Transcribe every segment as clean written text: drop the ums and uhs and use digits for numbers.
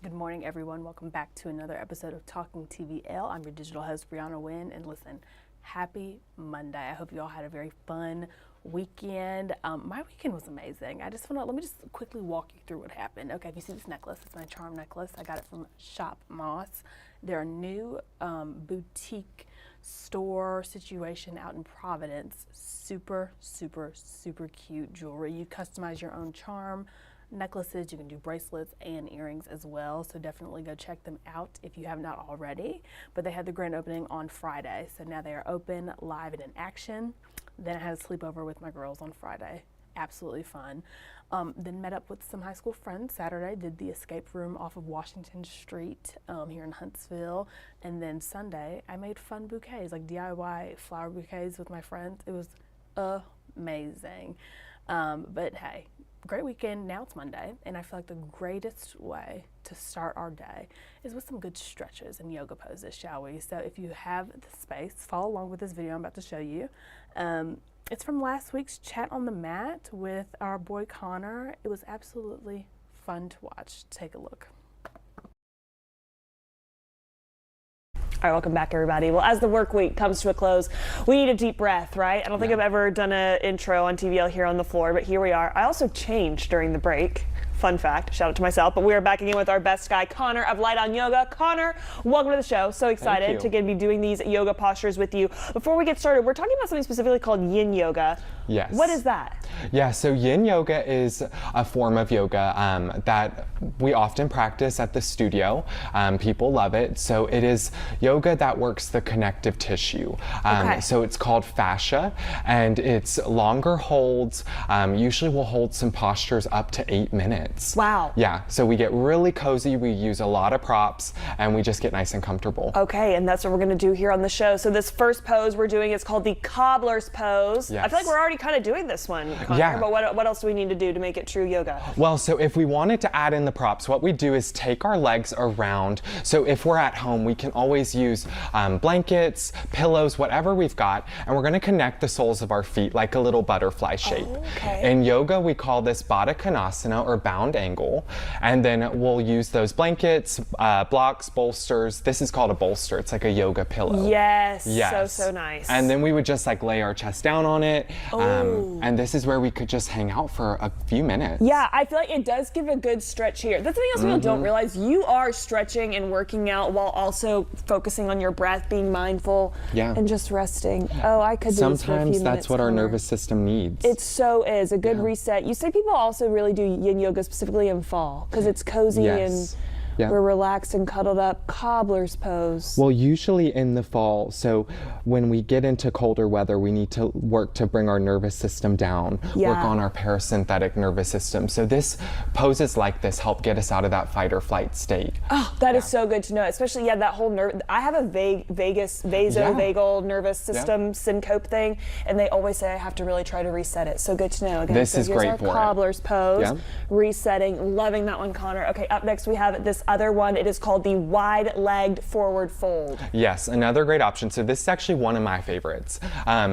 Good morning, everyone. Welcome back to another episode of Talking TVL. I'm your digital host, Breona Winn, and listen, happy Monday. I hope you all had a very fun weekend. My weekend was amazing. Let me just quickly walk you through what happened. Okay, if you see this necklace, it's my charm necklace. I got it from Shop Moss. They're a new boutique store situation out in Providence. Super, super, super cute jewelry. You customize your own charm necklaces. You can do bracelets and earrings as well, so definitely go check them out if you have not already. But they had the grand opening on Friday, so now they are open, live, and in action. Then I had a sleepover with my girls on Friday. Absolutely fun. Then met up with some high school friends Saturday, did the escape room off of Washington Street here in Huntsville. And then Sunday, I made fun bouquets, like DIY flower bouquets with my friends. It was amazing. But hey, great weekend. Now it's Monday, and I feel like the greatest way to start our day is with some good stretches and yoga poses, shall we? So if you have the space, follow along with this video I'm about to show you. It's from last week's Chat on the Mat with our boy Connor. It was absolutely fun to watch. Take a look. All right, welcome back, everybody. Well, as the work week comes to a close, we need a deep breath, right? I don't think I've ever done an intro on TVL here on the floor, but here we are. I also changed during the break. Fun fact, shout out to myself, but we are back again with our best guy, Connor of Light On Yoga. Connor, welcome to the show. So excited to be doing these yoga postures with you. Before we get started, we're talking about something specifically called yin yoga. Yes. What is that? Yeah, so yin yoga is a form of yoga that we often practice at the studio. People love it. So it is yoga that works the connective tissue. So it's called fascia, and it's longer holds. Usually we'll hold some postures up to 8 minutes. Wow. Yeah, so we get really cozy, we use a lot of props, and we just get nice and comfortable. Okay, and that's what we're gonna do here on the show. So this first pose we're doing is called the cobbler's pose. Yes. I feel like we're already kind of doing this one, Connor, yeah. But what else do we need to do to make it true yoga? Well, so if we wanted to add in the props, what we do is take our legs around. So if we're at home, we can always use blankets, pillows, whatever we've got, and we're gonna connect the soles of our feet like a little butterfly shape. Oh, okay. In yoga, we call this Baddha Konasana, or bound angle, and then we'll use those blankets, blocks, bolsters. This is called a bolster. It's like a yoga pillow. Yes, so nice. And then we would just like lay our chest down on it, and this is where we could just hang out for a few minutes. Yeah, I feel like it does give a good stretch here. That's something else people don't realize. You are stretching and working out while also focusing on your breath, being mindful, and just resting. Oh, I could do this for a few Sometimes minutes, that's what our Connor. nervous system needs. It so is a good reset. You say people also really do yin yoga specifically in fall because it's cozy and we're relaxed and cuddled up. Cobbler's pose. Well, usually in the fall, so when we get into colder weather, we need to work to bring our nervous system down, work on our parasympathetic nervous system. So poses like this help get us out of that fight or flight state. Oh, that is so good to know, especially that whole nerve. I have a vasovagal nervous system syncope thing, and they always say I have to really try to reset it. So good to know. Again, this is here's great our for it. cobbler's pose, resetting, loving that one, Connor. Okay, up next we have this other one. It is called the wide-legged forward fold. Yes, another great option. So this is actually one of my favorites.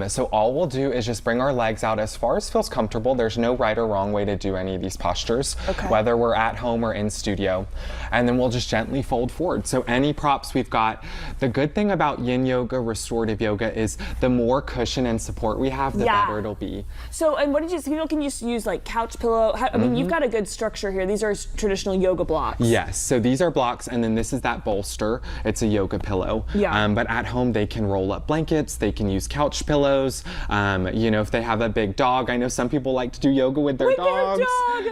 So all we'll do is just bring our legs out as far as feels comfortable. There's no right or wrong way to do any of these postures, whether we're at home or in studio. And then we'll just gently fold forward. So any props we've got. The good thing about yin yoga, restorative yoga, is the more cushion and support we have, the better it'll be. So, and what did you, people can just use like couch pillow? I mean, you've got a good structure here. These are traditional yoga blocks. Yes, so these are blocks, and then this is that bolster. It's a yoga pillow. But at home, they can roll up blankets. They can use couch pillows. You know, if they have a big dog, I know some people like to do yoga with their dogs.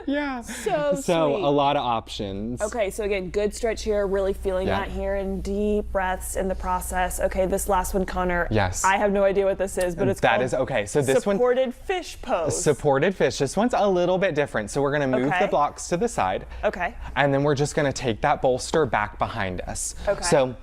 Yeah. So sweet. A lot of options. Okay, so again, good stretch here. Really feeling that here, and deep breaths in the process. Okay, this last one, Connor. Yes. I have no idea what this is, but it's called So this supported fish pose. Supported fish. This one's a little bit different. So we're gonna move the blocks to the side. Okay. And then we're just gonna take that bolster back behind us. Okay. So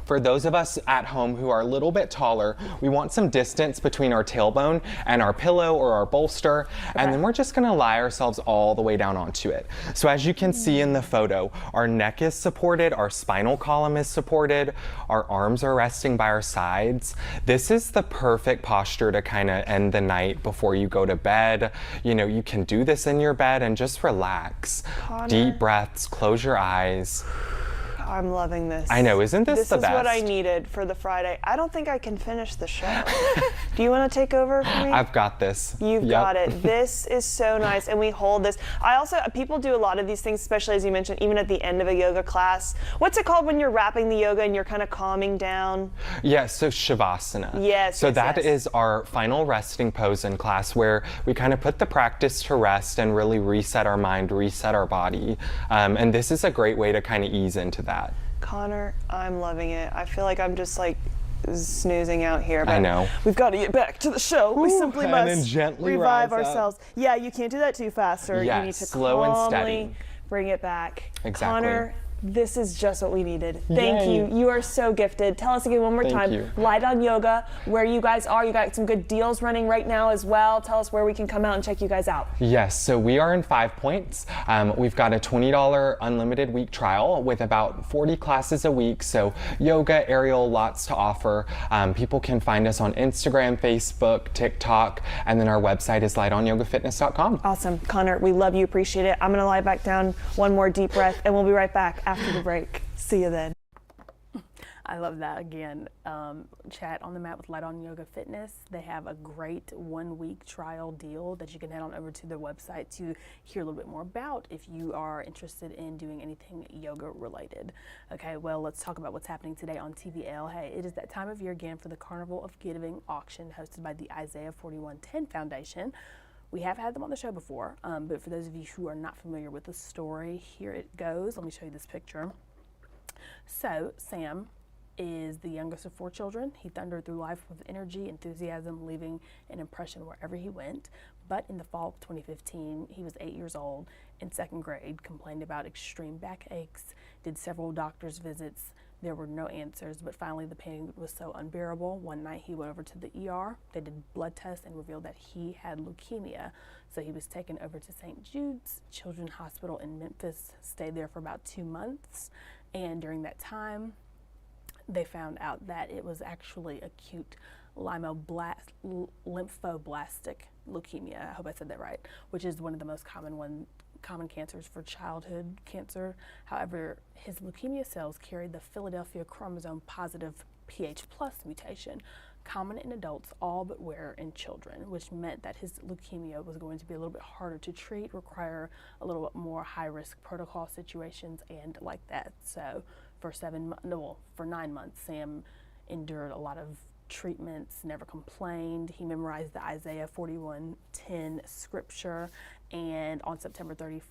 For those of us at home who are a little bit taller, we want some distance between our tailbone and our pillow or our bolster, and then we're just gonna lie ourselves all the way down onto it. So as you can see in the photo, our neck is supported, our spinal column is supported, our arms are resting by our sides. This is the perfect posture to kind of end the night before you go to bed. You know, you can do this in your bed and just relax. Connor. Deep breaths, close your eyes. I'm loving this. I know, isn't this the best? This is what I needed for the Friday. I don't think I can finish the show. Do you want to take over for me? I've got this. You've got it. This is so nice, and we hold this. People do a lot of these things, especially as you mentioned, even at the end of a yoga class. What's it called when you're wrapping the yoga and you're kind of calming down? Yes, so Shavasana. Yes. So that is our final resting pose in class, where we kind of put the practice to rest and really reset our mind, reset our body. And this is a great way to kind of ease into that. Connor, I'm loving it. I feel like I'm just like snoozing out here. But I know. We've got to get back to the show. We simply and must then gently revive rise up. ourselves. Yeah, you can't do that too fast, or Yes, you need to slow and calmly steady. bring it back. Exactly. Connor, this is just what we needed. Thank Yay. you. You are so gifted. Tell us again one more Thank time. you. Light on Yoga, where you guys are. You got some good deals running right now as well. Tell us where we can come out and check you guys out. Yes, so we are in 5 Points. We've got a $20 unlimited week trial with about 40 classes a week. So yoga, aerial, lots to offer. People can find us on Instagram, Facebook, TikTok, and then our website is lightonyogafitness.com. Awesome. Connor, we love you, appreciate it. I'm going to lie back down, one more deep breath, and we'll be right back after the break. See you then. I love that. Again, chat on the mat with Light On Yoga Fitness. They have a great 1-week trial deal that you can head on over to their website to hear a little bit more about if you are interested in doing anything yoga related. Okay, well, let's talk about what's happening today on TVL. Hey, it is that time of year again for the Carnival of Giving auction hosted by the Isaiah 4110 Foundation. We have had them on the show before, but for those of you who are not familiar with the story, here it goes. Let me show you this picture. So, Sam is the youngest of 4 children. He thundered through life with energy, enthusiasm, leaving an impression wherever he went. But in the fall of 2015, he was 8 years old, in 2nd grade, complained about extreme back aches, did several doctor's visits. There were no answers, but finally the pain was so unbearable. One night he went over to the ER. They did blood tests and revealed that he had leukemia. So he was taken over to St. Jude's Children's Hospital in Memphis, stayed there for about 2 months. And during that time, they found out that it was actually acute lymphoblastic leukemia. I hope I said that right, which is one of the most common cancers for childhood cancer. However, his leukemia cells carried the Philadelphia chromosome positive PH+ mutation, common in adults, all but rare in children, which meant that his leukemia was going to be a little bit harder to treat, require a little bit more high-risk protocol situations, and like that. So for 9 months, Sam endured a lot of treatments, never complained. He memorized the Isaiah 41:10 scripture, and on September 30th,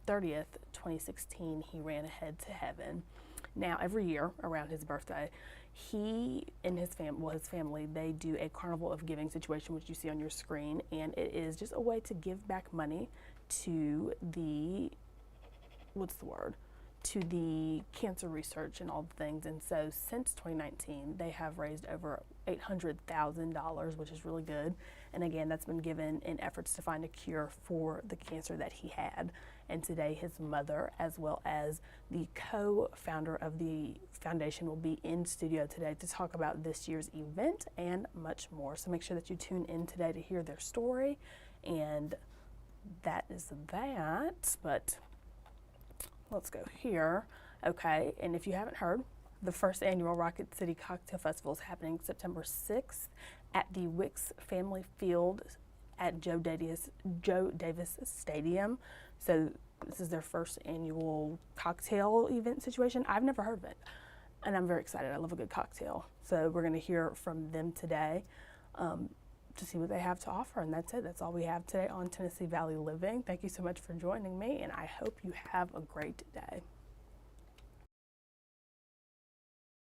2016, he ran ahead to heaven. Now, every year around his birthday, he and his family, they do a Carnival of Giving situation, which you see on your screen, and it is just a way to give back money to the, to the cancer research and all the things. And so since 2019, they have raised over $800,000, which is really good. And again, that's been given in efforts to find a cure for the cancer that he had. And today his mother, as well as the co-founder of the foundation, will be in studio today to talk about this year's event and much more. So make sure that you tune in today to hear their story. And that is that, but let's go here. Okay, and if you haven't heard, the first annual Rocket City Cocktail Festival is happening September 6th at the Wicks Family Field at Joe Davis Stadium. So this is their first annual cocktail event situation. I've never heard of it, and I'm very excited. I love a good cocktail. So we're going to hear from them today to see what they have to offer, and that's it. That's all we have today on Tennessee Valley Living. Thank you so much for joining me, and I hope you have a great day.